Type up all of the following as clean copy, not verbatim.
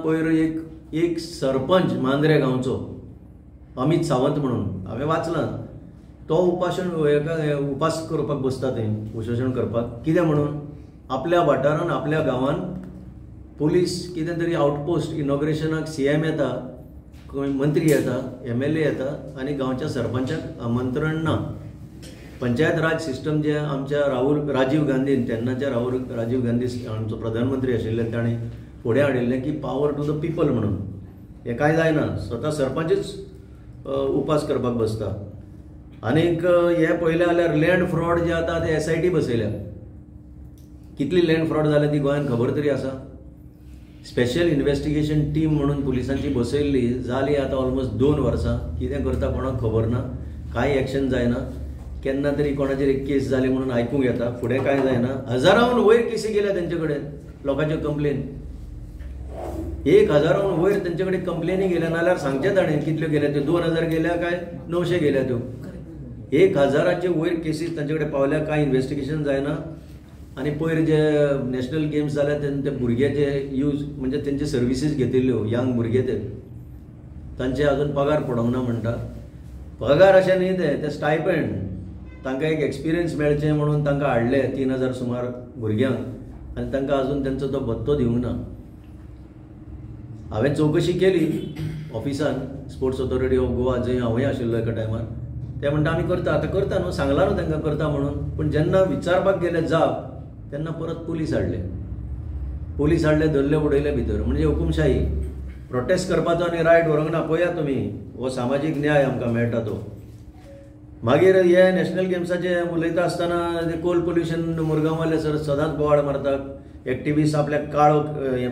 पयर एक सरपंच मांद्रे गांवचो अमित सावंत म्हणून हांवें वाचलां तो उपास करपाक बसता थंय उशोषण करपाक कित्याक म्हणून आपल्या वाठारान आपल्या गांवान पुलीस कितें तरी आउटपोस्ट इनॉग्रेशनाक CM येता मंत्री येता MLA येता आनी गांवच्या सरपंचाक आमंत्रण ना। पंचायत राज सिस्टम जे आमच्या राजीव गांधीन तेन्नाच्या राजीव गांधी आमचो प्रधानमंत्री आशिल्ले ताणें फुडें हाडिल्लें की पावर टू द पीपल म्हणून हें कांय जायना स्वता सरपंचच उपास करपाक बसता। आनीक हें पळयलें जाल्यार लँड फ्रॉड जे आतां ते SIT बसयल्या कितली लँड फ्रॉड जाल्या ती गोंयांत खबर तरी आसा। स्पेशल इन्व्हेस्टिगेशन टीम म्हणून पुलिसांची बसयल्ली जाली आतां ऑलमोस्ट 2 वर्सां कितें करता कोणाक खबर ना कांय एक्शन जायना। केन्ना तरी कोणाचेर एक केस जाली म्हणून आयकूंक येता फुडें कांय जायना। हजारांहून वयर केसी गेल्या तेंचे कडेन लोकांच्यो कंप्लेन 1000 वयर तेंचे कडेन कंप्लेनी गेल्या नाल्यार सांगचे ताणें कितल्यो गेल्या त्यो 2000 गेल्या काय 900 गेल्या त्यो 1000चे वयर केसीस तांचे कडेन पावल्या कांय इन्व्हेस्टिगेशन जायना। आनी पयर जे नॅशनल गेम्स जाल्या तेन्ना ते भुरग्याचे यूज म्हणजे तेंचे सर्विसीस घेतिल्ल्यो यंग भुरगे तांचे अजून पगार पडोंक ना म्हणटा। पगार अशें न्ही ते स्टायपेंड तांकां एक एक्सपिरियन्स मेळचें म्हणून तांकां हाडले 3000 सुमार भुरग्यांक आनी तांकां अजून तेंचो तो भत्तो दिवंक ना। हांवें चवकशी केली ऑफिसान स्पोर्ट्स ऑथॉरिटी ऑफ गोवा जंय हांवूय आशिल्लो एका टायमार ते म्हणटा आमी करता आतां करता न्हू सांगला न्हू तांकां करता म्हणून पूण जेन्ना विचारपाक गेले जाप तेन्ना परत पुलीस हाडले धरले उडयले भितर म्हणजे हुकुमशाही प्रोटेस्ट करपाचो आनी रायट व्हरूंक ना पळया तुमी हो सामाजीक न्याय आमकां मेळटा तो। मागीर हे नॅशनल गेम्साचे उलयता आसतना ते कोल पोल्युशन मुरगांववाले सर सदांच बोवाळ मारतात एक्टिविस्ट आपल्याक काळो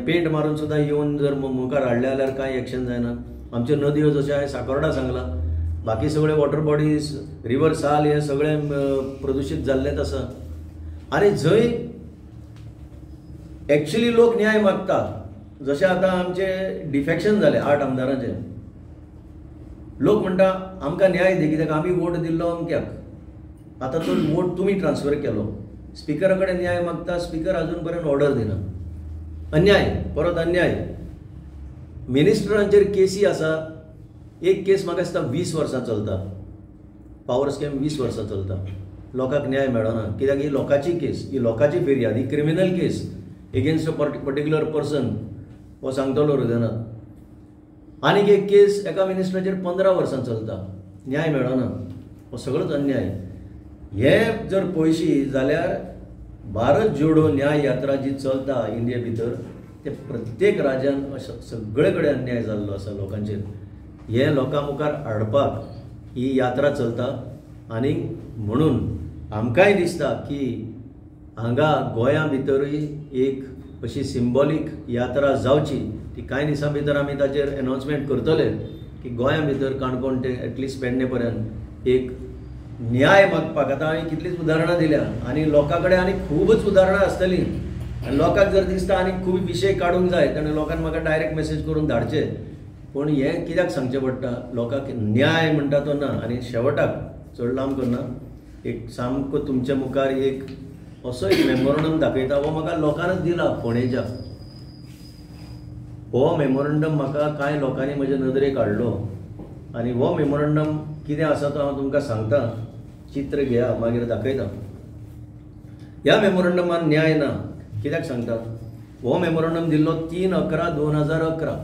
पेंट मारून सुद्दां येवन जर मुखार हाडले जाल्यार कांय एक्शन जायना। आमच्यो नदयो जशें हांवें साकोर्डा सांगला बाकी सगळे वॉटर बॉडीज रिवर साल हे सगळे प्रदूशीत जाल्लेच आसा। आनी जंय एक्चुअली लोक न्याय मागता जशें आतां आमचे डिफेक्शन जाले 8 आमदारांचे लोक म्हणटा आमकां न्याय दी कित्याक आमी वोट दिल्लो अमक्याक आतां तो वोट तुमी ट्रान्सफर केलो स्पिकरा कडेन न्याय मागता स्पिकर अजून पर्यंत ऑर्डर दिना। अन्याय परत अन्याय मिनिस्टरांचेर केसी आसा एक केस म्हाका दिसता 20 वर्सां चलता पावर स्कॅम 20 वर्सां चलता लोकांक न्याय मेळना कित्याक ही लोकांची केस ही लोकांची फिर्याद ही criminal case against a particular person हो सांगतलो हृदयनाथ। आनीक एक केस एका मिनिस्टराचेर 15 वर्सां चलता न्याय मेळना हो सगळोच अन्याय। हे जर पळयशी जाल्यार भारत जोडो न्याय यात्रा जी चलता इंडिये भितर ते प्रत्येक राज्यान सगळे कडेन अन्याय जाल्लो आसा लोकांचेर। हे लोकां मुखार हाडपाक ही यात्रा चलता आनी म्हणून आमकांय दिसता की हांगा गोंया भितरूय एक अशी सिंबॉलीक यात्रा जावची ती कांय दिसां भितर आमी ताचेर अनाउन्समेंट करतले की गोंया भितर काणकोण ते एटलिस्ट पेडणे पर्यंत एक न्याय मागपाक आतां हांवें कितलींच उदाहरणां दिल्या आनी लोकां कडेन आनी खूबच उदाहरणां आसतलीं आनी लोकांक जर दिसता आनी खूब विशय काडूंक जाय तेन्ना लोकांनी म्हाका डायरेक्ट मेसेज करून धाडचे पूण हें कित्याक सांगचें पडटा लोकांक न्याय म्हणटा तो ना। आनी शेवटाक चड लांब करना एक सामको तुमच्या मुखार एक असो एक मेमोरंडम दाखयता हो म्हाका लोकांनच दिला फोंडेच्या। हो मेमोरंडम म्हाका कांय लोकांनी म्हज्या नदरेक हाडलो आनी हो मेमोरंडम कितें आसा तो हांव तुमकां सांगता चित्र घेया मागीर दाखयता। ह्या मेमोरंडमान न्याय ना कित्याक सांगता हो मेमोरंडम दिल्लो 3/11/2011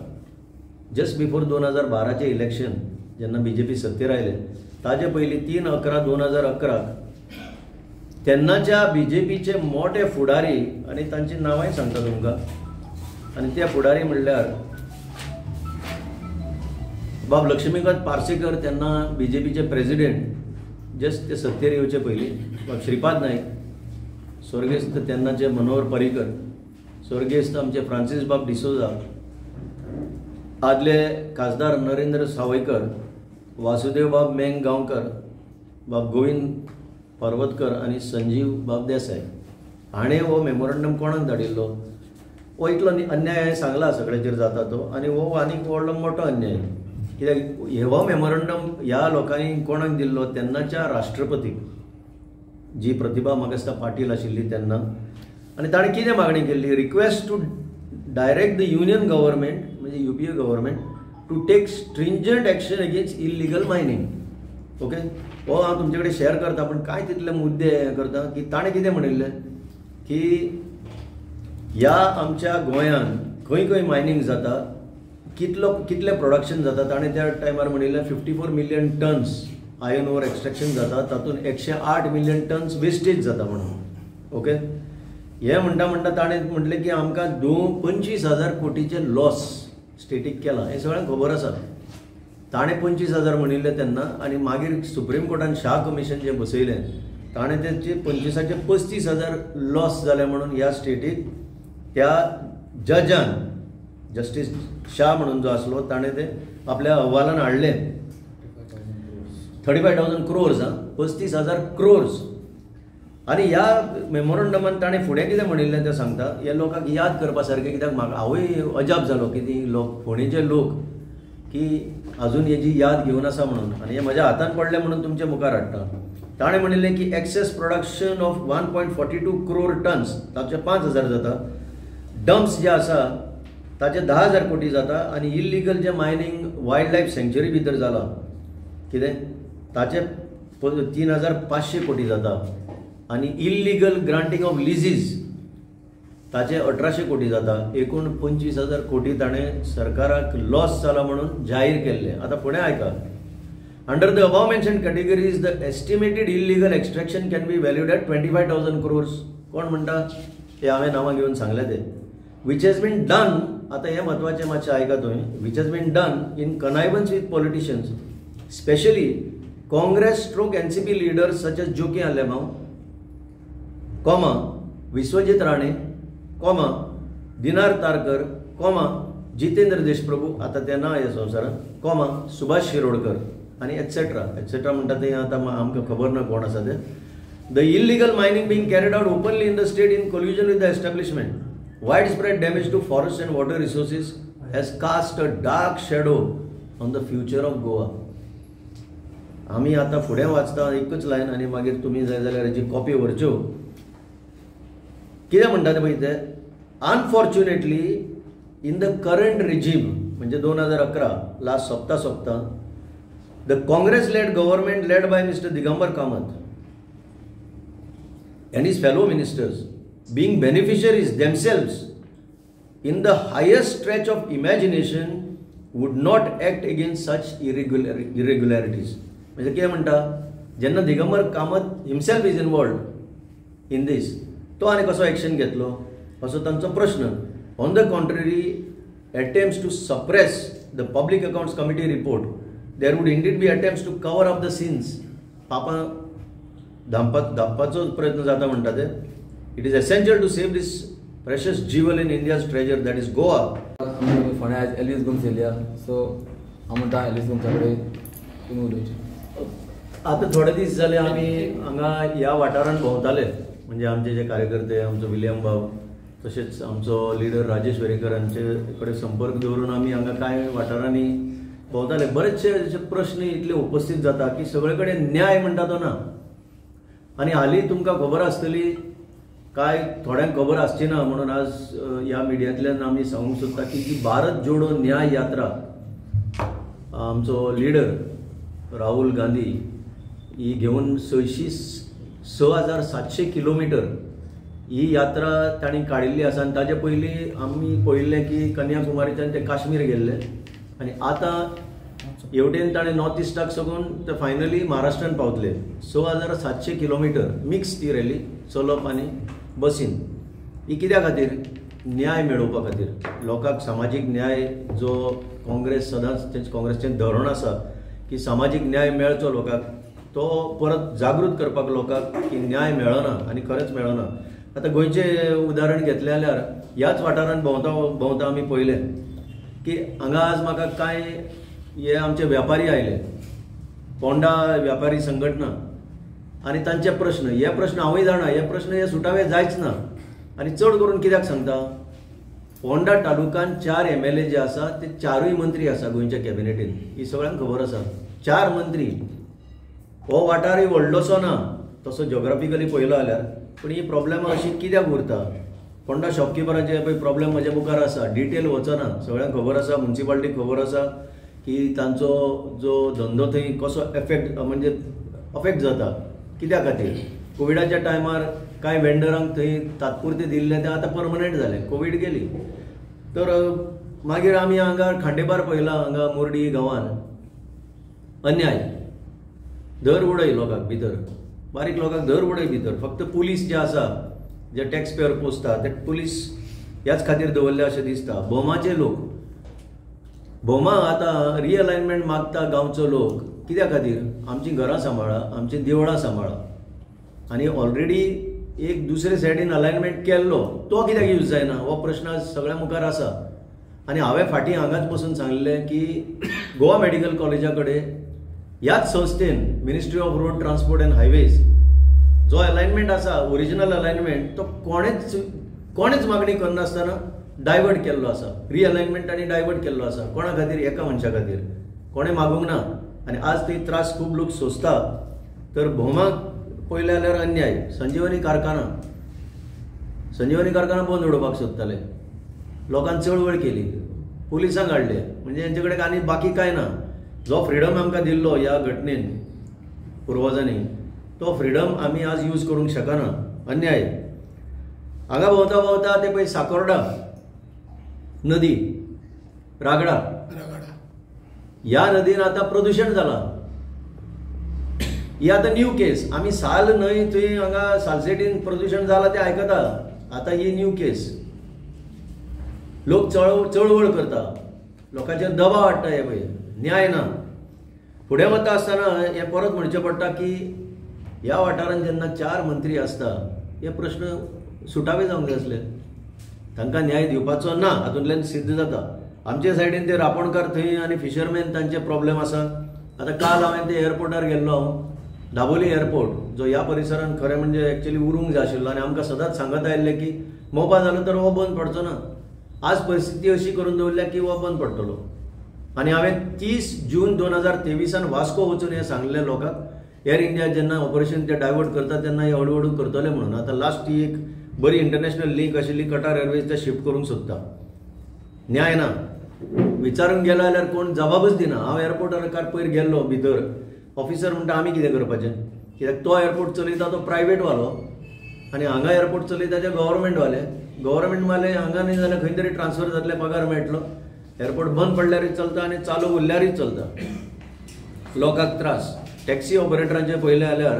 जस्ट बिफोर 2012चे इलेक्शन जेन्ना BJP सत्तेर आयले ताजे पयलीं 3/11/2011 तेन्नाच्या BJPचे मोठे फुडारी आनी तांची नांवांय सांगता तुमकां आनी ते फुडारी म्हणल्यार बाब लक्ष्मीकांत पार्सेकर तेन्ना BJPचे प्रेसिडेंट जस्ट ते सत्तेर येवचे पयलीं बाब श्रीपाद नाईक स्वर्गेस्त तेन्नाचे मनोहर पर्रीकर स्वर्गेस्त आमचे फ्रांसीस बाब डिसोजा आदले खासदार नरेंद्र सावयकर वासुदेव बाब मेंग गांवकर बाब गोविंद पर्वतकर आनी संजीव बाब देसाय हाणें हो मेमोरंडम कोणाक धाडिल्लो हो इतलो अन्याय हांवें सांगला सगळ्याचेर जाता तो आनी हो आनीक व्हडलो मोठो अन्याय कित्याक हो मेमोरंडम ह्या लोकांनी कोणाक दिल्लो तेन्नाच्या राष्ट्रपतीक जी प्रतिभा म्हाका दिसता पाटील आशिल्ली तेन्ना आनी ताणें कितें मागणी केल्ली request to direct the union government म्हणजे UPA government to take stringent action against illegal mining. Okay, हो हांव तुमचे कडेन शेअर करता, पण काय तितले मुद्दे करता की ताणें कितें म्हणिल्लें की ह्या आमच्या गोंयान खंय खंय मायनिंग जाता, कितले प्रोडक्शन जाता. ताणें त्या टायमार म्हणिल्लें 54 million tons iron ore extraction जाता, तातूंत 108 मिलियन टन्स वेस्टेज जाता म्हणून. ओके, हे म्हणटा ताणें म्हटलें की आमकां 25,000 कोटीचे लॉस स्टेटीक केला. हें सगळ्यांक खबर आसा. ताणें 25,000 म्हणिल्ले तेन्ना, आनी मागीर सुप्रीम कोर्टान शाह कमिशन जें बसयलें ताणें तेचे 25चे 35,000 लॉस जाले म्हणून ह्या स्टेटीक त्या जजान, जस्टीस शाह म्हणून जो आसलो, ताणें ते आपल्या अहवालान हाडलें. 35,000 crores, 35,000 crores. आनी ह्या मेमोरंडमान ताणें फुडें कितें म्हणिल्लें तें सांगता. हे लोकांक याद करपा सारकें, कित्याक म्हाका हांवूय अजाप जालो की ती फोंडेचे लोक की अजून हेजी याद घेवन आसा म्हणून, आनी हें म्हज्या हातान पडलें म्हणून तुमचे मुखार हाडटा. ताणें म्हणिल्लें की excess production of 1.42 crore tons, ताचे 5,000 जाता. डम्प्स जे आसा ताचे 10,000 कोटी जाता. आनी इलिगल जे मायनिंग वायल्ड लायफ सँच्युरी भितर जाला कितें ताचे 3,500 कोटी जाता. आनी इलिगल ग्रांटींग ऑफ लिजीस ताचे 1,800 कोटी जाता. एकूण 25,000 कोटी ताणें सरकाराक लॉस जाला म्हणून जाहीर केल्ले. आतां फुडें आयका. Under the above mentioned categories the estimated illegal extraction can be valued at 25,000 crores. कोण म्हणटा ते हांवें नांवां घेवन सांगलें ते. विच हॅज बीन डन, आतां हें म्हत्वाचें मातशें आयका तुवें. Which has been done in connivance with politicians, especially Congress stroke NCP leaders such as Joaquim Alemao, comma Vishwajit Rane, comma Dinar Tarcar, comma Jitendra Deshprabhu, आतां ते ना ह्या संवसारांत, कॉमा सुभाष शिरोडकर आनी एटसेट्रा एटसेट्रा म्हणटा ते आतां आमकां खबर ना कोण आसा ते. The illegal mining being carried out openly in the state in collusion with the establishment, widespread damage to forests and water resources has cast a dark shadow on the future of Goa. आमी आतां फुडें वाचता एकच lion आनी मागीर तुमी जाय जाल्यार हेची कॉपी व्हरच्यो. कितें म्हणटा ते पळय ते, unfortunately in the current regime म्हणजे 2011 लास्ट सोंपता the Congress led government led by mister Digambar Kamat and his fellow ministers, being beneficiaries themselves in the highest stretch of imagination, would not act against such irregularities. म्हणजे कितें म्हणटा, जेन्ना Digambar Kamat himself is involved in this, तो आनी कसो action घेतलो असो तांचो प्रश्न. On the contrary, attempts to suppress the public accounts committee report, there would indeed be attempts to cover up the sins. पापां धांपपाचो प्रयत्न जाता म्हणटा ते. It is essential to save this precious jewel in India's treasure that is Goa. आमी फोंड्या आयज Ellis गुम्स येयल्या, सो हांव म्हणटा एलिस गुम्सा कडेन तुमी उलयचें. आतां थोडे दीस जाले आमी हांगा ह्या वाठारांत भोंवताले, म्हणजे आमचे जे कार्यकर्ते, आमचो विलियम भाव, तशेंच आमचो लिडर राजेश वेरेकर हांचे कडेन संपर्क दवरून आमी हांगा कांय वाठारांनी भोंवताले. बरेचशे प्रश्न इतले उपस्थित जाता की सगळे कडेन न्याय म्हणटा तो ना. आनी हालीं तुमकां खबर आसतली, काय थोड्यांक खबर आसची ना म्हणून आज ह्या मिडियांतल्यान आमी सांगूंक सोदता की जी भारत जोडो न्याय यात्रा आमचो लिडर राहुल गांधी ही घेवन 6,700 किलोमिटर ही यात्रा तांणी काडिल्ली आसा. आनी ताचे पयलीं आमी पळयल्लें की कन्याकुमारीच्यान ते काश्मीर गेल्ले, आनी आतां हेवटेन ताणें नॉर्थ इस्टाक साकून ते फायनली महाराष्ट्रान पावतले. 6,700 किलोमिटर मिक्स ती रॅली, चलप आनी बसीन. ही कित्या खातीर? न्याय मेळोवपा खातीर. लोकांक सामाजीक न्याय जो काँग्रेस सदांच काँग्रेसचें धोरण आसा की सामाजीक न्याय मेळचो लोकांक, तो परत जागृत करपाक लोकांक की न्याय मेळना आनी खरेंच मेळना. आतां गोंयचें उदाहरण घेतलें जाल्यार ह्याच वाठारांत भोंवता आमी पळयलें की हांगा आज म्हाका कांय हे आमचे व्यापारी आयले, पोंडा व्यापारी संघटना, आनी तांचे प्रश्न, हे प्रश्न हांवूय जाणा, हे प्रश्न हे सुटावे जायच ना. आनी चड करून कित्याक सांगता, पोंडा तालुक्यान 4 MLA जे आसा ते 4य मंत्री आसा गोंयच्या कॅबिनेटीन. ही सगळ्यांक खबर आसा. 4 मंत्री. हो वाठारय व्हडलोसो ना तसो ज्योग्राफिकली पळयलो जाल्यार, पूण ही प्रॉब्लेमां अशी कित्याक उरता? फोंडा शॉपकिपरांचे पळय प्रॉब्लेम म्हज्या मुखार आसा, डिटेल वचना, सगळ्यांक खबर आसा, म्युनिसिपालिटीक खबर आसा की तांचो जो धंदो थंय कसो अफेक्ट जाता. कित्या खातीर कोविडाच्या टायमार कांय वेंडरांक थंय तात्पुरते दिल्ले ते आतां परमनंट जाले, कोविड गेली. तर मागीर आमी हांगा खांडेपार पळयला, हांगा मोर्डी गांवांत अन्याय, दर उडय लोकांक भितर, बारीक लोकांक दर उडय भितर. फक्त पुलीस जे आसा, जे टॅक्स पेयर पोसता ते पुलीस ह्याच खातीर दवरले अशें दिसता. भोमाचे लोक, भोमा आतां रिअलायनमेंट मागता गांवचो लोक. कित्या खातीर? आमची घरां सांबाळा, आमची देवळां सांबाळा. आनी ऑलरेडी एक दुसरे सायडीन अलायनमेंट केल्लो तो कित्याक यूज जायना हो प्रश्न सगळ्या मुखार आसा. आनी हांवें फाटीं हांगाच बसून सांगलें की गोवा मेडिकल कॉलेजा कडेन ह्याच संस्थेन ministry of road transport end highways जो अलायनमेंट आसा, ओरिजिनल अलायनमेंट, तो कोणेच मागणी करनासतना डायवर्ट केल्लो आसा. रिअलायनमेंट आनी डायवर्ट केल्लो आसा. कोणा खातीर? एका मनशा खातीर. कोणें मागूंक ना. आनी आज थंय त्रास खूब लोक सोंसता. तर भोवमाक पळयलें जाल्यार अन्याय. संजीवनी कारखाना बंद उडोवपाक सोदताले, लोकांनी चळवळ केली, पुलिसांक हाडले. म्हणजे हेंचे कडेन आनी बाकी कांय ना. जो फ्रिडम आमकां दिल्लो ह्या घटनेन पुर्वजांनी, तो फ्रिडम आमी आज यूज करूंक शकना. अन्याय. हांगा भोंवता ते पळय साकोर्डा नदी, रागडा, ह्या नदीन आतां प्रदूषण जालां. ही आतां न्यू केस. आमी साल न्हय थंय हांगा सालसेटीन प्रदूषण जालां तें आयकता. आतां ही न्यू केस. लोक चळवळ करता, लोकांचेर दबाव हाडटा. हे पळय न्याय ना. फुडें वता आसतना हें परत म्हणचें पडटा की ह्या वाठारांत जेन्ना 4 मंत्री आसता, हे प्रश्न सुटावे जावंक जाय आसले. तांकां न्याय दिवपाचो ना, हातूंतल्यान सिद्ध जाता. आमचे सायडीन ते रापणकार थंय आनी फिशरमॅन तांचे प्रॉब्लेम आसा. आतां काल हांवें ते एअरपोर्टार गेल्लो, दाबोली एअरपोर्ट, जो ह्या परिसरांत खरें म्हणजे एक्चुअली उरूंक जाय आशिल्लो. आनी आमकां सदांच सांगत आयिल्ले की मोपा जालो तर हो बंद पडचो ना. आज परिस्थिती अशी करून दवरल्या की हो बंद पडटलो. आनी हांवें 30 जून 2023 वास्को वचून हें सांगलें लोकांक. एअर इंडिया जेन्ना ऑपरेशन ते डायवर्ट करता तेन्ना हे हळू करतले म्हणून. आतां लास्ट ही एक बरी इंटरनॅशनल लिंक आशिल्ली कटार एअरवेज ते शिफ्ट करूंक सोदता. न्याय ना. विचारूंक गेलो जाल्यार कोण जबाबच दिना. हांव एअरपोर्टार पयर गेल्लो भितर, ऑफिसर म्हणटा आमी कितें करपाचें? कित्याक तो एअरपोर्ट चलयता तो प्रायवेट वालो आनी हांगा एअरपोर्ट चलयता ते गव्हर्मेंटवाले हांगा न्ही जाल्यार खंय तरी ट्रान्सफर जातले, पगार मेळटलो. एअरपोर्ट बंद पडल्यारूच चलता आनी चालू उरल्यारूच चलता. लोकांक त्रास. टॅक्सी ऑपरेटरांचे पळयलें जाल्यार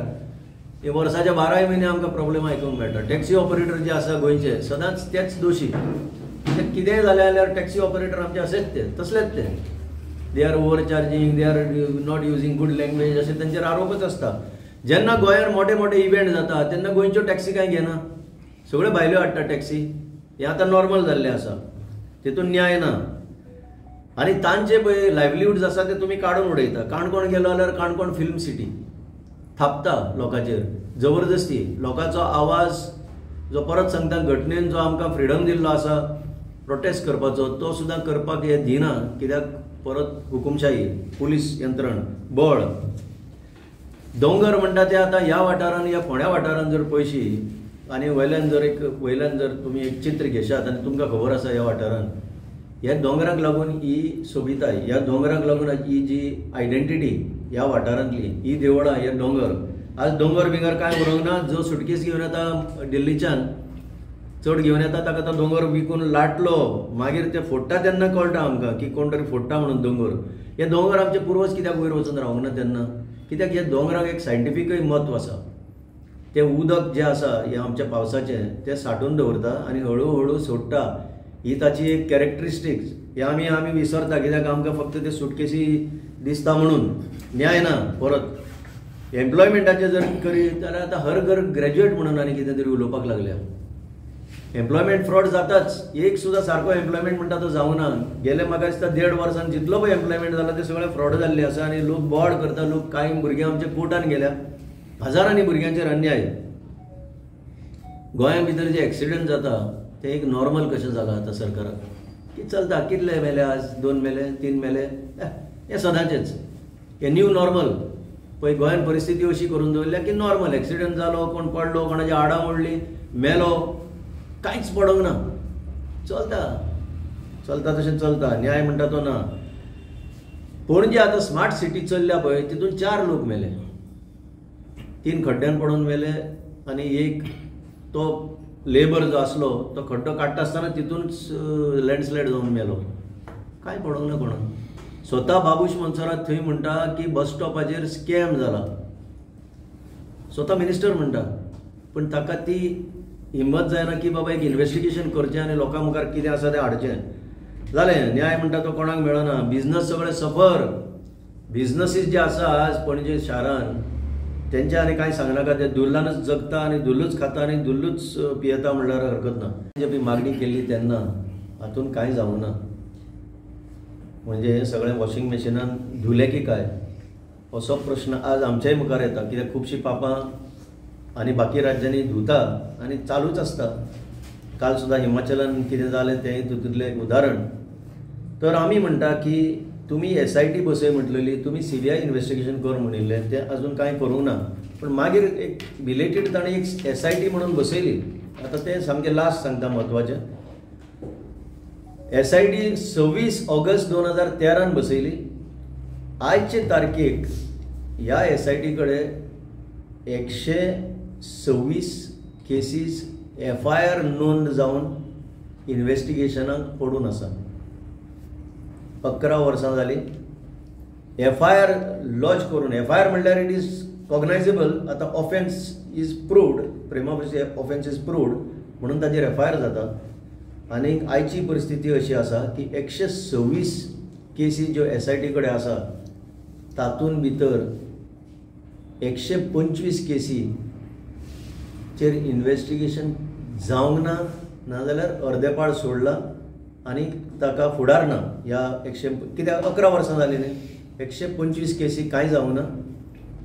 हे वर्साचे 12 म्हयने आमकां प्रॉब्लेम आयकूंक मेळटा. टॅक्सी ऑपरेटर जे आसा गोंयचे सदांच तेच दोशी. कितेंय जालें जाल्यार टॅक्सी ऑपरेटर आमचे अशेंच ते, तसलेच ते. They are over charging, they are not using good language, अशें तांचेर आरोपच आसता. जेन्ना गोंयांत मोठे मोठे इव्हेंट जाता तेन्ना गोंयच्यो टॅक्सी कांय घेना, सगळ्यो भायल्यो हाडटा टॅक्सी. हें आतां नॉर्मल जाल्लें आसा. तितून न्याय ना. आनी तांचे पळय लायव्हलीहूड्स आसा ते तुमी काडून उडयता. काणकोण गेलो जाल्यार काणकोण फिल्म सिटी थापता लोकांचेर जबरदस्ती. लोकांचो आवाज जो परत सांगता घटनेन जो आमकां फ्रिडम दिल्लो आसा प्रोटेस्ट करपाचो, तो सुद्दां करपाक हे दिना. कित्याक परत हुकुमशाही, पुलीस यंत्रण, बळ. दोंगर म्हणटा ते आतां ह्या वाठारांत ह्या फोंड्या वाठारांत जर पळयशी आनी वयल्यान जर तुमी एक चित्र घेशात आनी तुमकां खबर आसा ह्या वाठारांत ह्या दोंगराक लागून ही सोबिताय, ह्या दोंगराक लागून ही जी आयडेंटिटी ह्या वाठारांतली, ही देवळां, हे दोंगर. आज दोंगर बिंगर कांय उरोंक ना. जो सुटकेस घेवन येता दिल्लीच्यान, चड घेवन येता ताका तो दोंगर विकून लाटलो, मागीर ते फोडटा तेन्ना कळटा आमकां की कोण तरी फोडटा म्हणून दोंगर. हे दोंगर आमचे पुर्वज कित्याक वयर वचून रावंक ना तेन्ना? कित्याक हे दोंगराक एक सायंटिफिकय म्हत्व आसा. ते उदक जे आसा हे आमच्या पावसाचें ते साठोवन दवरता आनी हळू सोडटा. ही ताची एक कॅरेक्टरिस्टिक्स. हे आमी विसरता कित्याक आमकां फक्त ते सुटकेसी दिसता म्हणून. न्याय ना. परत एम्प्लॉयमेंटाचें जर करीत जाल्यार आतां हर घर ग्रॅज्युएट म्हणून आनी कितें तरी उलोवपाक लागल्या. एम्प्लॉयमेंट फ्रॉड जाताच. एक सुद्दां सारको एम्प्लॉयमेंट म्हणटा तो जावं ना. गेले म्हाका दिसता 1.5 वर्सान जितलो पळय एम्प्लॉयमेंट जाला ते सगळे फ्रॉड जाल्ले आसा आनी लोक बोवाड करता. लोक कांय भुरगे आमचे कोर्टान गेल्या. हजारांनी भुरग्यांचेर अन्याय. गोंया भितर जे एक्सिडंट जाता ते एक नॉर्मल कशें जालां आतां सरकाराक की चलता. कितले मेले आज? 2 मेले, 3 मेले, हे सदांचेच. हे न्यू नॉर्मल. पळय गोंयांत परिस्थिती अशी करून दवरल्या की नॉर्मल. एक्सिडंट जालो, कोण पडलो, कोणाची हाडां मोडली, मेलो, कांयच पडोंक ना, चलता चलता तशें चलता, न्याय म्हणटा तो ना. पणजे आतां स्मार्ट सिटी चल्ल्या पळय तितून 4 लोक मेले, 3 खड्ड्यान पडून मेले आनी एक तो लेबर जो आसलो तो खड्डो काडटा आसतना तितूनच लँडस्लायड जावन मेलो. कांय पडोंक ना कोणाक. स्वता बाबूश मोन्सेरात थंय म्हणटा की बस स्टॉपाचेर स्कॅम जाला, स्वता मिनिस्टर म्हणटा. पण ताका ती हिम्मत जायना की बाबा एक इन्व्हेस्टिगेशन करचें आनी लोकां मुखार कितें आसा तें हाडचें. जालें, न्याय म्हणटा तो कोणाक मेळना. बिझनस सगळे सफर. बिझनसीस जे आसा आज पणजे शारान तेंचे आनी कांय सांगनाका, ते दुल्लानच जगता आनी दुल्लूच खाता आनी दुल्लूच पियेता म्हणल्यार हरकत ना. जी मागणी केल्ली तेन्ना हातून कांय जावंक ना. म्हणजे हे सगळें वॉशिंग मशिनान धुलें की काय असो प्रश्न आज आमच्याय मुखार येता. कित्याक खुबशीं पापां आनी बाकी राज्यांनी धुता आनी चालूच आसता. काल सुद्दां हिमाचलान कितें जालें तें तितूंतलें एक उदाहरण. तर आमी म्हणटा की तुमी SIT बसय म्हटलेली, तुमी CBI इन्व्हेस्टिगेशन कर म्हणिल्लें, तें अजून कांय करूंक ना. पण मागीर एक बिलेटेड ताणें एक SIT म्हणून बसयली. आतां तें सामकें लास्ट सांगता म्हत्वाचें. SIT 26 August 2013 बसयली. आयचे तारखेक ह्या SIT कडेन 126 केसीस FIR नोंद जावन इन्व्हेस्टिगेशनाक पडून आसा. 11 वर्सां जाली. FIR लॉन्च करून, FIR म्हणल्यार इट इज कॉग्नायजेबल. आतां offence is proved, Prema facie offence is proved म्हणून ताचेर FIR जाता. आनी आयची परिस्थिती अशी आसा की 126 केसी ज्यो SIT कडेन आसा तातूंत भितर 125 केसीचेर इन्व्हेस्टिगेशन जावंक ना, नाजाल्यार अर्देपाळ सोडला आनी ताका फुडार ना. ह्या 100 कित्याक 11 वर्सां जालीं न्ही, 125 केसी कांय जावंक ना.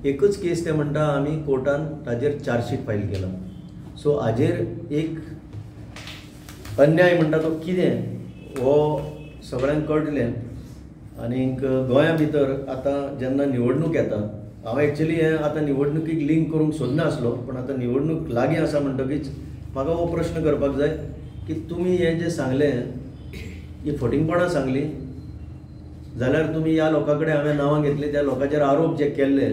एकच केस ते म्हणटा आमी कोर्टान ताजेर चार्जशीट फायल केला. सो हाजेर एक अन्याय म्हणटा तो कितें हो सगळ्यांक कळटलें. आनीक गोंया भितर आतां जेन्ना निवडणूक येता, हांव एक्चुअली हें आतां निवडणुकीक लिंक करूंक सोदना आसलो, पण आतां निवडणूक लागीं आसा म्हणटकीच म्हाका हो प्रश्न करपाक जाय की तुमी हें जें सांगलें ही फटिंगपणां सांगली जाल्यार तुमी ह्या लोकां कडेन हांवें नांवां घेतलीं, त्या लोकांचेर आरोप जे केल्ले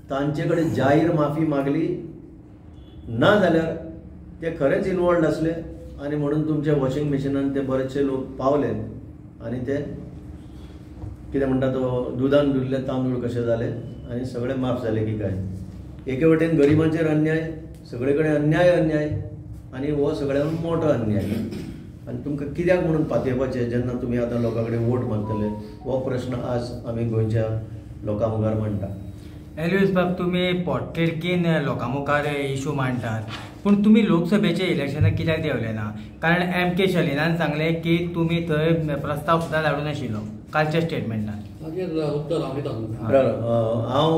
तांचे कडेन जाहीर माफी मागली, ना जाल्यार ते खरेंच इनवॉल्ड आसले आनी म्हणून तुमच्या वॉशिंग मशिनान ते बरेचशे लोक पावले आनी ते कितें म्हणटा तो दुदान धुल्ले तांदूळ कशे जाले आनी सगळे माफ जाले की काय. एके वटेन गरिबांचेर अन्याय, सगळे कडेन अन्याय अन्याय आनी हो सगळ्यांत मोठो अन्याय. आनी तुमकां कित्याक म्हणून पातयपाचें जेन्ना तुमी आतां लोकां कडेन वोट मागतले, हो प्रश्न आज आमी गोंयच्या लोकां मुखार मांडटा. एल्विस बाब, तुमी पोटतिडकीन लोकां मुखार इशू मांडटात, पूण तुमी लोकसभेचे इलेक्शनाक कित्याक देंवले ना? कारण MK स्टॅलिनान सांगलें की तुमी थंय प्रस्ताव सुद्दां धाडूं नाशिल्लो कालच्या स्टेटमेंटान. हांव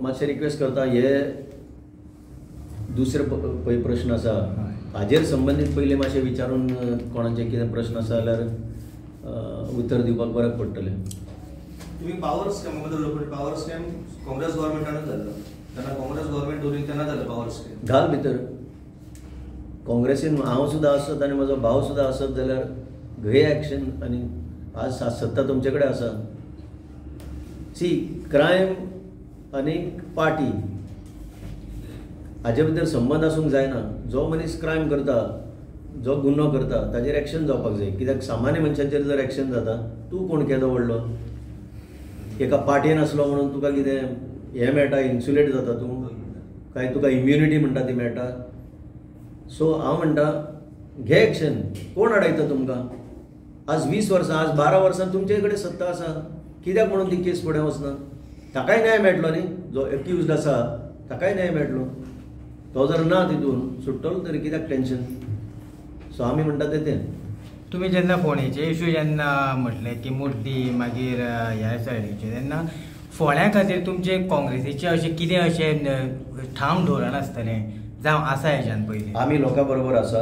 मातशें रिक्वेस्ट करता, हे दुसरे पळय प्रश्न आसा हाजेर संबंदीत पयलीं मातशें विचारून कोणाचे कितें प्रश्न आसा जाल्यार उतर दिवपाक बरें पडटलें. तुम्ही पॉवर स्कॅम बद्दल उलयले. पॉवर स्कॅम काँग्रेस गव्हर्नमेंटानूच जाल्लो. तेन्ना काँग्रेस गव्हर्नमेंट उरिल्ली तेन्ना जाल्लो पॉवर स्कॅम. घाल भितर. काँग्रेसीन हांव सुद्दां आसत आनी म्हजो भाव सुद्दां आसत जाल्यार घे एक्शन. आनी आज सत्ता तुमचे कडेन आसा. सी, क्रायम आनी पार्टी हाजे भितर संबंद आसूंक जायना. जो मनीस क्रायम करता, जो गुन्हो करता ताजेर एक्शन जावपाक जाय. कित्याक सामान्य मनशाचेर जर एक्शन जाता, तूं कोण केदो व्हडलो, एका पार्टीन आसलो म्हणून तुका कितें हें मेळटा, इन्सुलेट जाता तूं, काय तुका इम्युनिटी म्हणटा ती मेळटा. सो हांव म्हणटा घे एक्शन. कोण अडयता तुमकां? आज 20 वर्सां, आज 12 वर्सां तुमचे कडेन सत्ता आसा, कित्याक म्हणून ती केस फुडें वचना? ताकाय न्याय मेळटलो न्ही. जो एक्युज्ड आसा ताकाय न्याय मेळटलो. तो जर ना तितून सुट्टलो तरी कित्याक टेन्शन? सो आमी म्हणटा तें तुमी जेन्ना फोंडेचे इशू जेन्ना म्हटले की मुर्ती मागीर ह्या सायडीचे, तेन्ना फोंड्या खातीर तुमचे काँग्रेसीचे अशें कितें अशें ठाम धोरण आसतलें जावं आसा हेज्यान पयलीं? आमी लोकां बरोबर आसा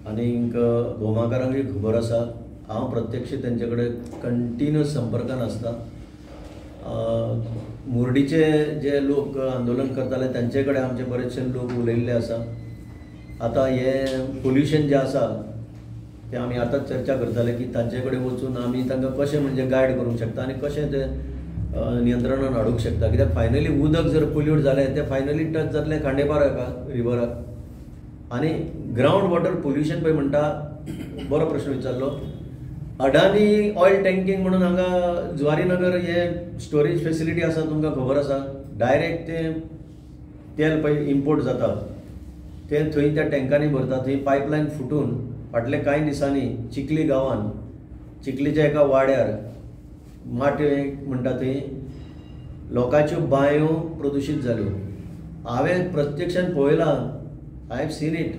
आनीक भोमाकारांकूय खबर आसा. हांव प्रत्यक्ष तेंचे कडेन कंटिन्युअस संपर्कान आसता. मुर्डीचे जे लोक आंदोलन करताले तांचे कडेन आमचे बरेचशे लोक उलयल्ले आसा आता हे पोल्युशन जे आसा ते आमी आतांच चर्चा करताले की तांचे कडेन वचून आमी तांकां कशें म्हणजे गायड करूंक शकता आनी कशें ते नियंत्रणान हाडूंक शकता, कित्याक फायनली उदक जर पोल्यूट जालें तें फायनली टच जातलें खांडेपार रिवराक। आनी ग्रावंड वॉटर पोल्युशन पळय म्हणटा, बरो प्रश्न विचारलो। अडानी ऑयल टँकिंग म्हणून हांगा जुवारीनगर हे स्टोरेज फेसिलिटी आसा, तुमकां खबर आसा, डायरेक्ट तें तेल पळय इम्पोर्ट जाता ते थंय त्या टँकांनी भरता, थंय पायपलायन फुटून फाटले कांय दिसांनी चिखली गांवांत, चिखलीच्या एका वाड्यार माटयो म्हणटा थंय लोकांच्यो बांयो प्रदूशीत जाल्यो। हांवें प्रत्यक्षान पळयलां, आय हॅव सीन इट,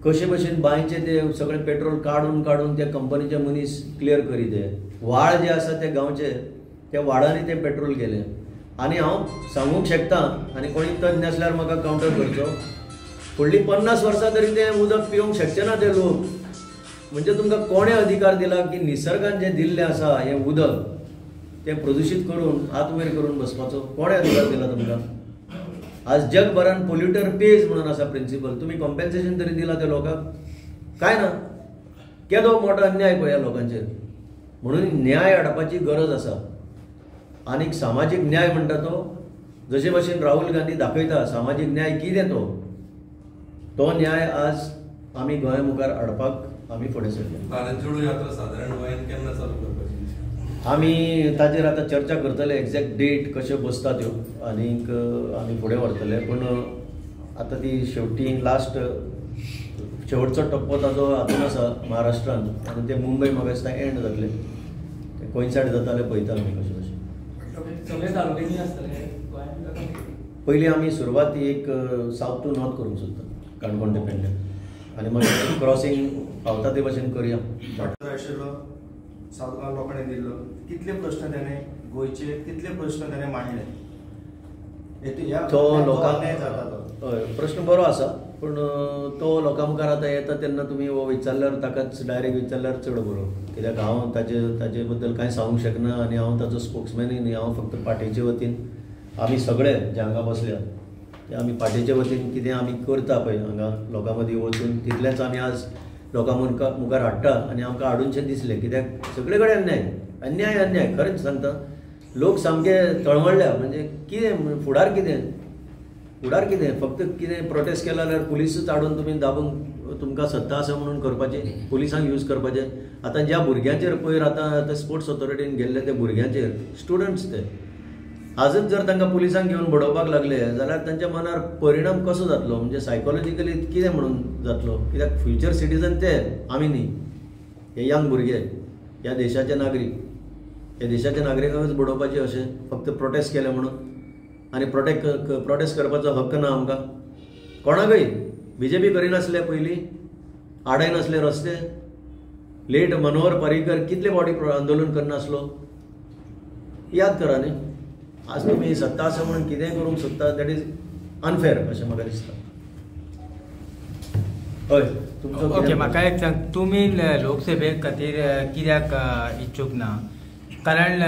कशे भशेन बांयचे ते सगळें पेट्रोल काडून काडून ते कंपनीचे मनीस क्लियर करीत ते व्हाळ जे आसा ते गांवचे, त्या व्हाळांनी ते पेट्रोल गेले। आनी हांव सांगूंक शकता, आनी कोणी तज्ञ आसल्यार म्हाका कावंटर करचो, फुडलीं 50 वर्सां तरी तें उदक पिवंक शकचे ना ते लोक। म्हणजे तुमकां कोणे अधिकार दिला की निसर्गान जें दिल्लें आसा हें उदक तें प्रदूशीत करून हात वयर करून बसपाचो? कोणे अधिकार दिला तुमकां? आज जगभरान पोल्युटर पेज म्हणून आसा प्रिंसिपल, तुमी कॉम्पेन्सेशन तरी दिला त्या लोकांक? काय ना। केदो मोठो अन्याय पळय ह्या लोकांचेर। म्हणून न्याय हाडपाची गरज आसा। आनीक सामाजीक न्याय म्हणटा तो, जशे भशेन राहुल गांधी दाखयता सामाजीक न्याय कितें तो न्याय आज आमी गोंया मुखार हाडपाक आमी फुडें सरले। भारत जोडो यात्रा साधारण गोंयांत केन्ना चालू करपाची? आमी ताचेर आतां चर्चा करतले, एक्झॅक्ट डेट कशे बसता त्यो, आनीक आमी फुडें व्हरतले। पण आतां ती शेवटी लास्ट शेवटचो टप्पो ताचो हातून आसा महाराष्ट्रान, आनी ते मुंबय म्हाका दिसता एंड जातले, ते कोइन्सायड जाताले पळयता आमी कशें कशें। सगळे तालुक्यांनी आसतले पयलीं आमी सुरवात एक सावथ टू नॉर्थ करूंक सोदता, काणकोण डिपेंडंट, आनी मागीर क्रॉसींग पावता ते भशेन करया। आशिल्लो सावथ गोंया लोकांनी दिल्लो, कितले प्रश्न त्याने गोंयचे कितले प्रश्न त्याने मांडले, तो लोकांक प्रश्न बरो आसा, पूण तो लोकां मुखार आतां येता तेन्ना तुमी हो विचारल्यार ताकाच डायरेक्ट विचारल्यार चड बरो, कित्याक हांव ताचे बद्दल कांय सांगूंक शकना, आनी हांव ताचो स्पोक्समॅनूय न्ही, हांव फक्त पार्टीचे वतीन, आमी सगळे जे हांगा बसल्या ते आमी पार्टीचे वतीन कितें आमी करता पळय हांगा लोकां मदीं वचून तितलेंच आमी आज लोकां मुखार हाडटा, आनी आमकां हाडूनशें दिसलें, कित्याक सगळे कडेन अन्याय अन्याय खरेंच सांगता। लोक सामके तळमळल्या, म्हणजे कितें फुडार कितें फक्त कितें प्रोटेस्ट केला जाल्यार पुलीसूच हाडून तुमी दाबूंक तुमकां सत्ता आसा म्हणून करपाचें, पुलिसांक यूज करपाचें। आतां ज्या भुरग्यांचेर पयर आतां स्पोर्ट्स ऑथॉरिटीन गेल्ले ते भुरग्यांचेर, स्टुडंट्स ते आजूच जर तांकां पुलिसांक घेवन बडोवपाक लागले जाल्यार तांच्या मनार परिणाम कसो जातलो, म्हणजे सायकोलॉजिकली कितें म्हणून जातलो, कित्याक फ्युचर सिटीजन ते आमी न्ही, हे यंग भुरगे, ह्या देशाचे नागरीक, हे देशाच्या नागरिकांकच बडोवपाचें अशें फक्त प्रोटेस्ट केले म्हणून, आनी प्रोटेस्ट करपाचो हक्क ना आमकां कोणाकय। BJP करिनासले पयलीं, आडायनासले रस्ते, लेट मनोहर पर्रीकर कितले बॉडी आंदोलन करनासलो, याद करा न्ही। आज तुमी सत्ता आसा म्हणून कितेंय करूंक सोदता, दॅट इज अनफेअर अशें म्हाका दिसता। हय, तुमचो ओके, म्हाका एक सांग, तुमी लोकसभेक खातीर कित्याक इच्छूक ना? कारण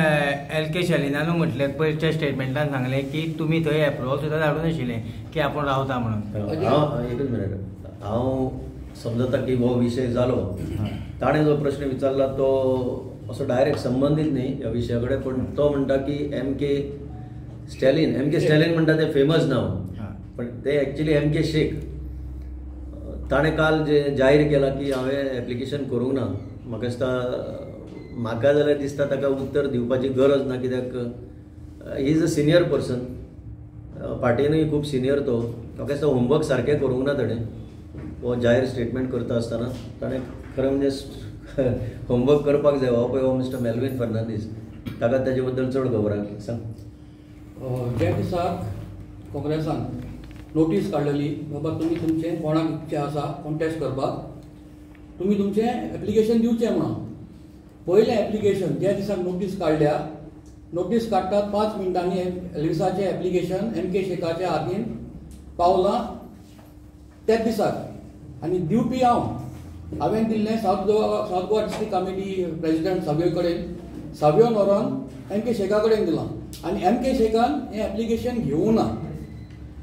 LK शलिनानू म्हटलें पयरच्या स्टेटमेंटान सांगलें की तुमी थंय एप्रुवल सुद्दां धाडून आशिल्लें की आपूण रावता म्हणून। हांव एकच मिनट, हांव समजता की हो विशय जालो, ताणें जो प्रश्न विचारला तो असो डायरेक्ट संबंधीत न्ही ह्या विशया कडेन, पण तो म्हणटा की MK स्टॅलिन म्हणटा ते फेमस नांव, पण ते एक्चुअली MK शेख। ताणें काल जे जाहीर केला की हांवें एप्लिकेशन करूंक ना, म्हाका दिसता, म्हाका जाल्यार दिसता ताका उत्तर दिवपाची गरज ना, कित्याक he is a senior person, पार्टीनूय खूब सिनियर तो, म्हाका दिसता होमवर्क सारकें करूंक ना ताणें, हो जाहीर स्टेटमेंट करता आसतना ताणें खरें म्हणजे होमवर्क करपाक जाय। हो पळय हो मिस्टर मेल्विन फर्नांडीस, ताका ताजे बद्दल चड खबर आहा, सांग। ज्या दिसाक काँग्रेसान नोटीस काडलेली बाबा तुमी तुमचें कोणाक इच्छा आसा कॉन्टेस्ट करपाक, तुमी तुमचें एप्लिकेशन दिवचें म्हणून, पयलें एप्लिकेशन ज्या दिसाक नोटीस काडल्या, नोटीस काडटात 5 मिनटांनी एल्विसाचें एप्लिकेशन MK शेखाच्या हातीन पावलां त्याच दिसाक, आनी दिवपी हांवें दिल्लें south Goa district committee president Savio कडेन, सावियो नोरोन MK शेखा कडेन दिलां, आनी MK शेखान हें एप्लिकेशन घेवूं ना।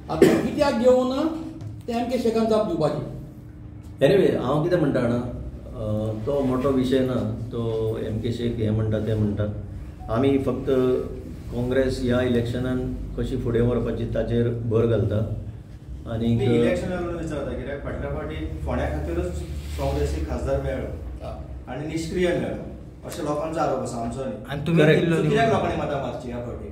आतां कित्याक घेवूं ना तें MK शेखान जाप दिवपाची। एनिवे हांव कितें म्हणटा जाणा, तो मोठो विशय ना, तो MK शेख हे म्हणटा ते म्हणटात. आमी फक्त काँग्रेस ह्या इलेक्शनान कशी फुडें व्हरपाची ताचेर भर घालता. आनी इलेक्शन विचारता कित्याक फाटल्या फावटी फोंड्या खातीरच काँग्रेसीक खासदार मेळ्ळो आनी निश्क्रीय मेळ्ळो अशें लोकांचो आरोप आसा, आमचो न्ही. आनी तुमी Correct. दिल्लो कित्याक लोकांनी मतां मारची ह्या फावटी?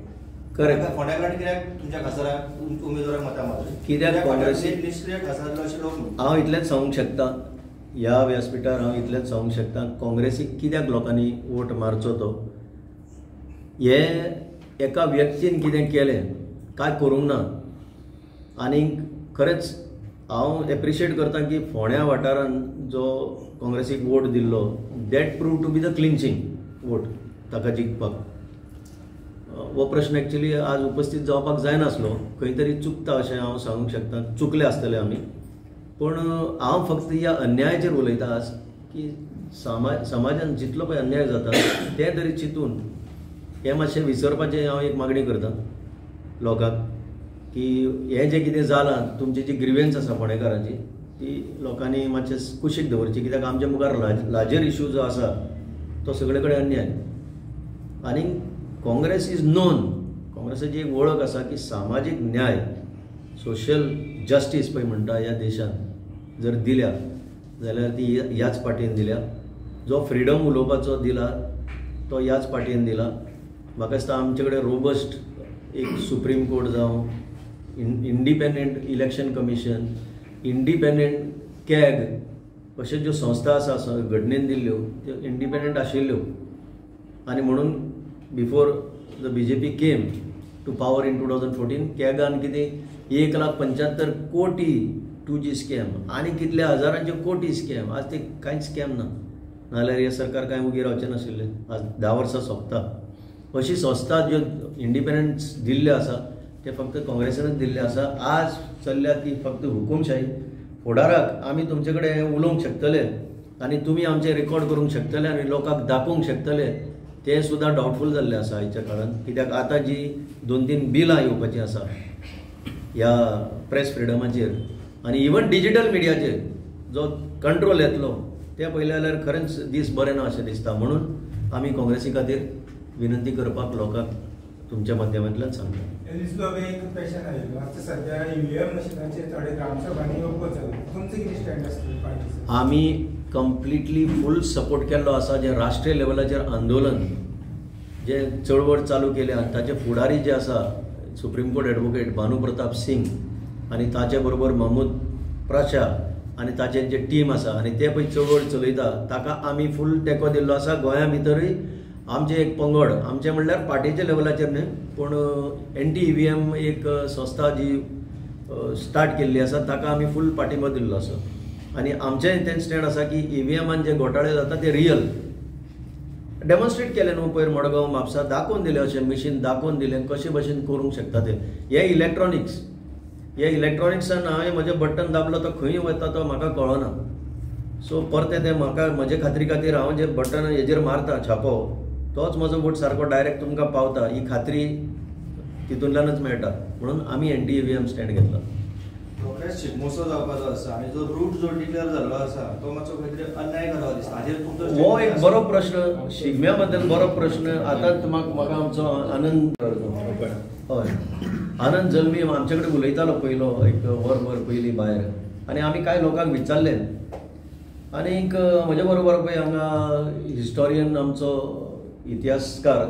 Correct. फोंड्या फावटी कित्याक तुमच्या खासदाराक उमेदवाराक मतां मारली? कित्याक काँग्रेसी निश्क्रीय खासदार जालो अशें लोक म्हणटा. हांव इतलेंच सांगूंक शकता, ह्या व्यासपिठार हांव इतलेंच सांगूंक शकता, काँग्रेसीक कित्याक लोकांनी वोट मारचो तो, हे एका व्यक्तीन कितें केलें काय करूंक ना. आनीक खरेंच हांव एप्रिशिएट करता की फोंड्या वाठारान जो काँग्रेसीक वोट दिल्लो that prove to be the clinching vote, ताका जिखपाक. हो प्रश्न एक्चुअली आज उपस्थित जावपाक जायनासलो, खंय तरी चुकता अशें हांव सांगूंक शकता. चुकले आसतले आमी, पूण हांव फक्त ह्या अन्यायाचेर उलयता आज की समाजान जितलो पळय अन्याय जाता ते तरी चिंतून हें मातशें विसरपाचें हांव एक मागणी करता लोकांक, की हें जें कितें जालां, तुमची जी ग्रिवेन्स आसा फोंडेकारांची ती लोकांनी मातशें कुशीक दवरची. कित्याक आमच्या मुखार लार्जर इश्यू जो आसा तो सगळे कडेन अन्याय. आनी काँग्रेस इज नोन, काँग्रेसाची एक वळख आसा की सामाजीक न्याय, सोशल जस्टीस पळय म्हणटा ह्या देशान जर दिल्या जाल्यार ती ह्याच पार्टीन दिल्या. जो फ्रिडम उलोवपाचो दिला तो ह्याच पार्टीन दिला. म्हाका दिसता आमचे कडेन रोबस्ट एक सुप्रीम कोर्ट जावं, independent election commission, independent CAG अश्यो ज्यो संस्था आसा घटनेन दिल्ल्यो त्यो इंडिपेंडंट आशिल्ल्यो. आनी म्हणून before the BJP came to power in 2014 कॅगान कितें 1,75,00,000 कोटी 2G स्कॅम आनी कितले हजारांचे कोटी स्कॅम. आज ते कांयच स्कॅम ना, नाल्यार हे सरकार कांय उगी रावचें नाशिल्लें. आज 10 वर्सां सोंपता. अशी संस्था ज्यो इंडिपेंडंस दिल्ले आसा ते फक्त काँग्रेसीनच दिल्ले आसा. आज चल्ल्या ती फक्त हुकुमशाही. फुडाराक आमी तुमचे कडेन उलोवंक शकतले आनी तुमी आमचे रेकॉर्ड करूंक शकतले आनी लोकांक दाखोवंक शकतले, ते सुद्दां डावटफूल जाल्ले आसा आयच्या काळान. कित्याक आतां जी 2-3 बिलां येवपाचीं आसा ह्या प्रेस फ्रिडमाचेर आनी इवन डिजिटल मिडियाचेर जो कंट्रोल येतलो ते पळयलें जाल्यार खरेंच दीस बरें ना अशें दिसता. म्हणून आमी काँग्रेसी खातीर विनंती करपाक लोकांक तुमच्या माध्यमांतल्यान सांगता. एक क्वेश्चन आयिल्लो, आतां सध्या EVM मशिनाचेर थोडे ग्रामसभांनी येवपो चलता, तुमचो कितें स्टँड आसतलो पार्टीचो? आमी कंप्लिटली फूल सपोर्ट केल्लो आसा. जे राष्ट्रीय लेवलाचेर आंदोलन जे चळवळ चालू केल्या ताचे फुडारी जे आसा supreme court advocate Bhanu Pratap Singh आनी ताचे बरोबर महमूद प्राशा आनी ताचे जे टीम आसा आनी ते पळय चळवळ चलयता ताका आमी फूल तेंको दिल्लो आसा. गोंया भितरय आमचे एक पंगड, आमचे म्हणल्यार पार्टीच्या लेवलाचेर न्ही पूण NT-EVM एक संस्था जी स्टार्ट केल्ली आसा ताका आमी फूल पाठिंबो दिल्लो आसा. आनी आमचें तें स्टँड आसा की EVMान जे घोटाळे जाता ते रियल डेमॉन्स्ट्रेट केले न्हू पयर मडगांव म्हापसा दाखोवन दिलें, अशें मशीन दाखोवन दिलें कशे भशेन करूंक शकता ते. हे इलेक्ट्रॉनिक्सान हांवें म्हजें बटन दाबलो तो खंय वता तो म्हाका कळना. सो परते ते म्हाका म्हजे खात्री खातीर हांव जे बटन हेजेर मारता छापो तोच म्हजो वोट सारको डायरेक्ट तुमकां पावता ही खात्री तितूंतल्यानच मेळटा. म्हणून आमी NT-EVM स्टँड घेतला. काँग्रेस शिगमोत्सव जावपाचो आसा आनी जो रूट जो डिक्लेअर जाल्लो आसा तो मातसो खंय तरी अन्याय जालो दिसता. हाजेर तुमचो हो एक बरो प्रश्न, शिगम्या बद्दल बरो प्रश्न. आतांच म्हाका आमचो आनंद हय आनंद जल्मी आमचे कडेन उलयतालो पयलो एक वरभर पयलीं भायर आनी आमी कांय लोकांक विचारलें. आनीक म्हजे बरोबर पळय हांगा हिस्टोरियन आमचो इतिहासकार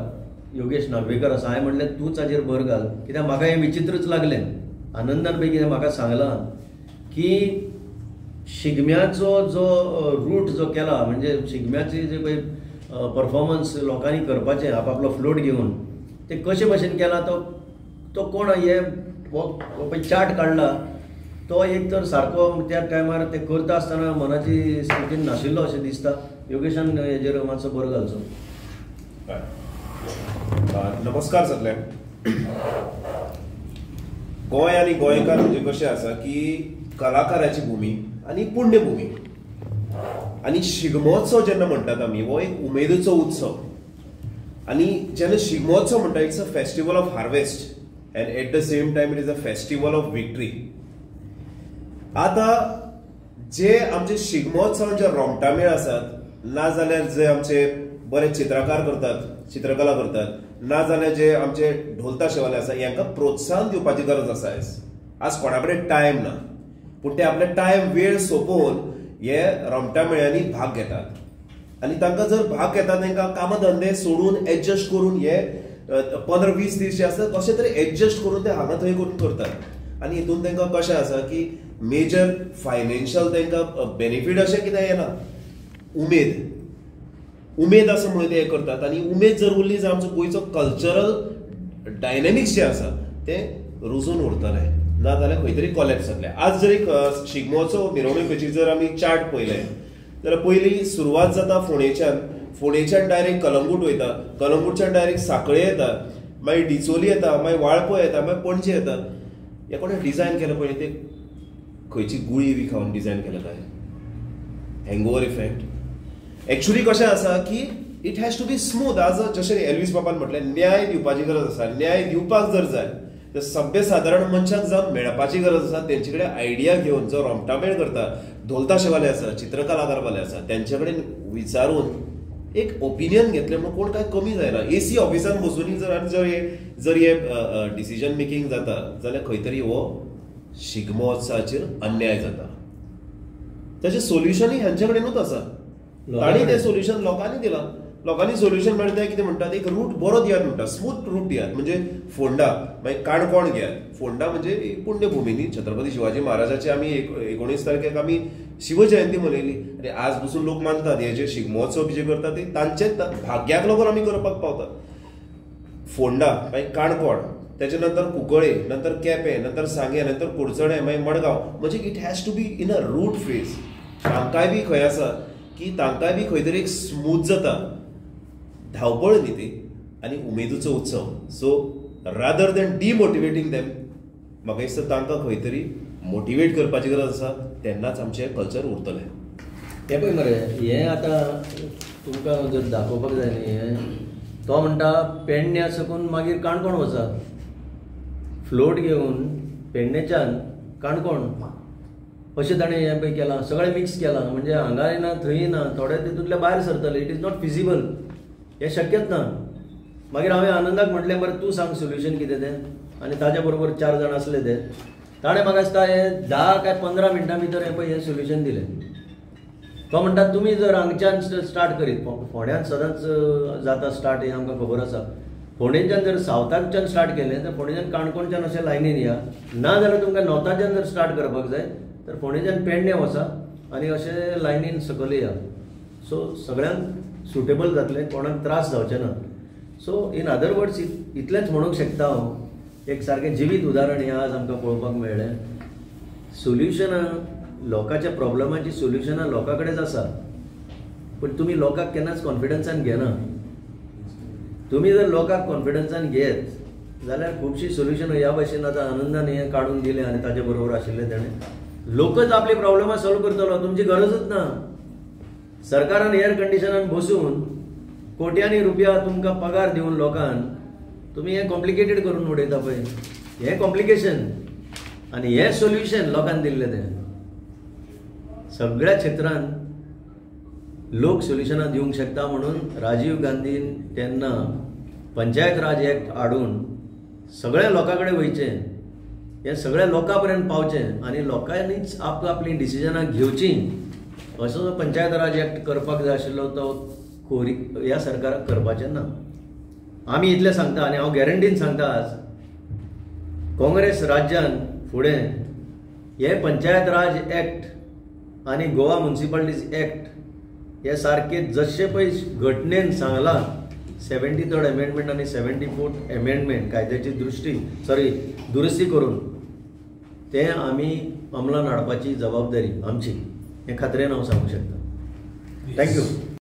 योगेश नागवेकर आसा. हांवें म्हणलें तूंच हाजेर भर घाल, कित्याक म्हाका हें विचित्रच लागलें. आनंदान पळय कितें म्हाका सांगलां की शिगम्याचो जो रूट जो केला म्हणजे शिगम्याचे जे पळय परफॉर्मन्स लोकांनी करपाचें आपापलो फ्लोट घेवन ते कशे भशेन केला तो कोण हे पळय चार्ट काडला तो एक तर सारको त्या टायमार ते करता आसतना मनाची स्थितीन नाशिल्लो अशें दिसता. योगेशान हेजेर मातसो भर घालचो. नमस्कार सगळ्यांक. गोंय आनी गोंयकार म्हणजे कशें आसा की कलाकाराची भूमी आनी पुण्यभूमी आनी शिगमोत्सव जेन्ना म्हणटात आमी हो एक उमेदीचो उत्सव. आनी जेन्ना शिगमोत्सव म्हणटा it's a festival of harvest and at the same time it is a festival of victory. आतां जे आमचे शिगमोत्सवांचे रोमटामेळ आसात नाजाल्यार जे आमचे बरे चित्रकार करतात चित्रकला करतात नाजाल्यार जे आमचे ढोल ताशेवाले आसा हांकां प्रोत्साहन दिवपाची गरज आसा आज कोणा कडेन टायम ना पूण ते आपले टायम वेळ सोंपोवन हे रोमटामेळ्यांनी भाग घेतात आनी तांकां जर भाग घेतात तांकां कामधंदे सोडून एडजस्ट करून हे 15-20 दीस जे आसता कशें तरी एडजस्ट करून ते हांगा थंय करून करतात आनी हितून तांकां कशें आसा की मेजर फायनान्शियल तांकां बेनिफीट अशें कितें येना उमेद आसा म्हणून ते करतात आनी उमेद जर उरली जाल्यार आमचो गोंयचो कल्चरल डायनेमिक्स जे आसा ते रुजून उरतले नाजाल्यार खंय तरी कॉलेप्स जातले आज जर एक शिगमोत्सव मिरवणुकेची जर आमी चार्ट पळयले जाल्यार पयली सुरवात जाता फोंडेच्यान डायरेक्ट कलंगूट वयता कलंगूटच्यान डायरेक्ट सांखळे येता मागीर डिचोली येता मागीर वाळपय येता मागीर पणजे येता हे कोणें डिजायन केलं पळय ते खंयची गुळी बी खावन डिजायन केलं काय हँगओवर इफेक्ट एक्चुअली कशें आसा की it has to be smooth आज जशें एल्वीस बाबान म्हटलें न्याय दिवपाची गरज आसा न्याय दिवपाक जर जाय तर सभ्य सादारण मनशाक जावन मेळपाची गरज आसा तेंचे कडेन आयडिया घेवन जो रोमटामेळ करता ढोल ताशेवाले आसा चित्रकलाकारवाले आसा तेंचे कडेन विचारून एक ओपिनियन घेतलें म्हणून कोण काय कमी जायना एसी ऑफिसान बसून जर हे डिसिजन मेकिंग जाता जाल्यार खंय तरी हो शिगमोत्सवाचेर अन्याय जाता ताचें सोल्युशनय हांचे कडेनूच आसा तांणी तें सोल्युशन लोकांनी दिलां लोकांनी सोल्युशन मेळटा कितें म्हणटात एक रूट बरो दियात म्हणटा स्मूथ रूट दियात म्हणजे फोंडा मागीर काणकोण घेयात फोंडा म्हणजे पुण्यभूमी न्ही छत्रपती शिवाजी महाराजाची आमी 19 तारखेक आमी शिवजयंती मनयली आनी आज पसून लोक मानतात हे जे शिगमोत्सव जे करतात ते तांचे भाग्याक लागून आमी करपाक पावतात फोंडा मागीर काणकोण त्याच्या नंतर कुंकळे नंतर केपें नंतर सांगे नंतर कुडचडे मागीर मडगांव म्हणजे it has to be in a route phase तांकांय बी खंय आसा की तांकांय बी खंय तरी एक स्मूथ जाता धावपळ न्ही ती आनी उमेदीचो उत्सव so rather than demotivating them म्हाका दिसता तांकां खंय तरी मोटिवेट करपाची गरज आसा तेन्नाच आमचें कल्चर उरतलें हे पळय मरे हें आतां तुमकां जर दाखोवपाक जाय न्ही हें तो म्हणटा पेडण्या सकून मागीर काणकोण वचा फ्लोट घेवन पेडणेच्यान काणकोण अशें ताणें हें पळय केलां सगळें मिक्स केलां म्हणजे हांगाय ना थंय ना थोडे तितूंतले भायर सरतले इट इज नॉट फिजिबल हें शक्यच ना मागीर हांवें आनंदाक म्हटलें बरें तूं सांग सोल्युशन कितें तें आनी ताच्या बरोबर 4 जाण आसले ते ताणें म्हाका दिसता हें 10 काय 15 मिनटां भितर हें पळय हें सोल्युशन दिलें तो म्हणटा तुमी जर हांगच्यान स्टार्ट करीत फोंड्यान सदांच जाता स्टार्ट हें आमकां खबर आसा फोंडेच्यान जर सावथाच्यान स्टार्ट केलें तर फोंडेच्यान काणकोणच्यान अशें लायनीन या ना जाल्यार तुमकां नॉर्थाच्यान जर स्टार्ट करपाक जाय तर फोंडेच्यान पेडण्या वचा आनी अशें लायनीन सकयल या सो सगळ्यांक सुटेबल जातलें कोणाक त्रास जावचे ना सो इन अदर वर्ड्स इतलेंच म्हणूंक शकता हांव एक सारकें जिवीत उदाहरण हें आज आमकां पळोवपाक मेळ्ळें सोल्युशनां लोकांच्या प्रॉब्लेमाची सोल्युशनां लोकां कडेच आसा पूण तुमी लोकांक केन्नाच कॉन्फिडन्सान घेना तुमी जर लोकांक कॉन्फिडन्सान घेत जाल्यार खुबशीं सोल्युशनां ह्या भाशेन आतां आनंदान हें काडून दिलें आनी ताचे बरोबर आशिल्लें ताणें लोकच आपली प्रॉब्लेमां सॉल्व करतलो तुमची गरजूच ना सरकारान एअर कंडिशनान बसून कोट्यांनी रुपया तुमकां पगार दिवन लोकांक तुमी हें कॉम्प्लिकेटेड करून उडयता पळय हें कॉम्प्लिकेशन आनी हें सोल्युशन लोकांक दिल्लें तें सगळ्या क्षेत्रांत लोक सोल्युशनां दिवंक शकता म्हणून राजीव गांधीन तेन्ना पंचायत राज एक्ट हाडून सगळ्या लोकां कडेन वयचें हें सगळ्या लोकां पर्यंत पावचें आनी लोकांनीच आपलीं डिसिजनां घेवचीं असो पंचायत राज एक्ट करपाक जाय आशिल्लो तो ह्या सरकाराक करपाचें ना आमी इतलें सांगता आनी हांव गॅरंटीन सांगता आज काँग्रेस राज्यान फुडें हे पंचायत राज एक्ट आनी गोवा म्युनिसिपालिटीज एक्ट हे सारके जशे पळय घटनेन सांगलां 73rd अमेंडमेंट आनी 74th अमेंडमेंट कायद्याची दुरुस्ती करून तें आमी अंमलान हाडपाची जबाबदारी आमची हें खात्रेन हांव सांगूंक शकता थँक्यू